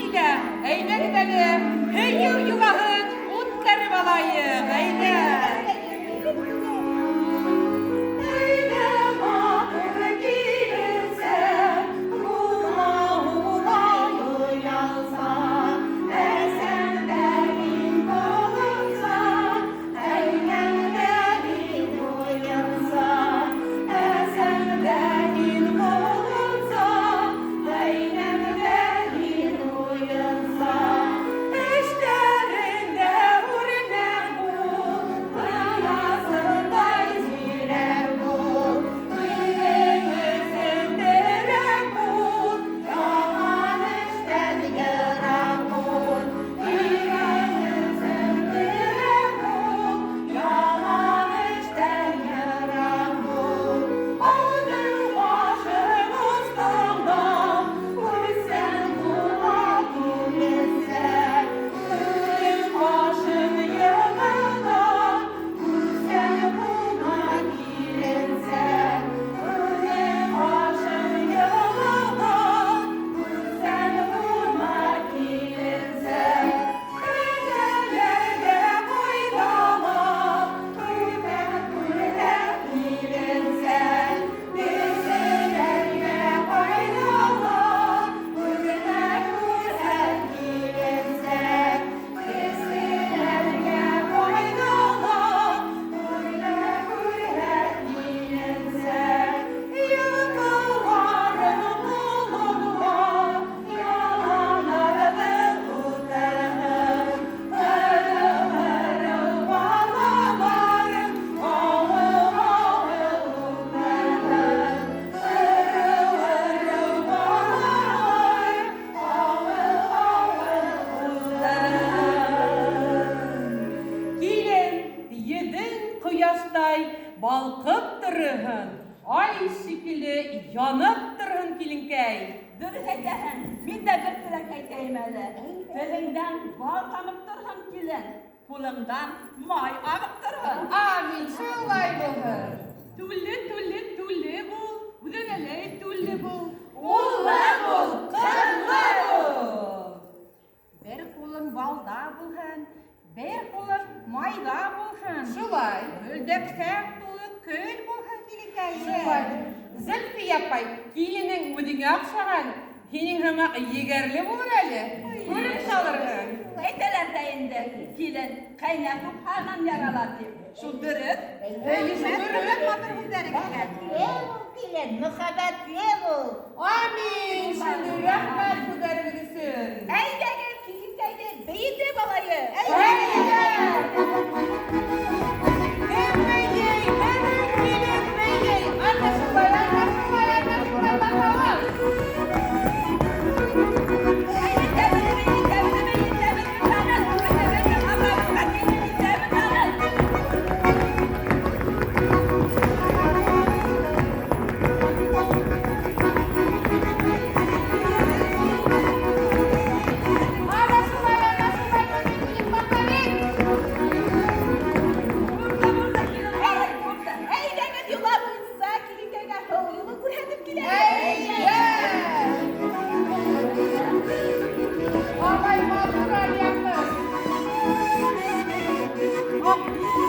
Әйдә, әйдә гидәле, һөйөү йолаһын үткәреп алайык, әйдә. Balkıp durun, ay şekilli yanıp durun kilinkey. Dur edehin, bir de bir tilek edeyim hele. Tilinden bal kamıp durun kilen, pulundan may amıp durun. Amin, şolay bulur. Tulle bul, ulanele tulle bul. Ulla bul, kırla bul. Bir kulun balda bulun, bir kulun mayda bulun. Şolay. Öldüksek bulup köl bulun kilinkey. Şolay. Zülfü yapay, kilinin ödüğü akşağın, senin hemen yegerli bulur eli. Görüp salırın. Etelerdeğinde kilen kaynatıp harman yaraladı. Şu dürüt. Öyle şu dürüt. Kilen muhabbetli bul. Amin. Şimdi rahmet kudarılısın. Eydege kilinkeyde beyinde balayı. Eydege. Emmeyey, emmeyey. Anlaşılay bakalım. Oh!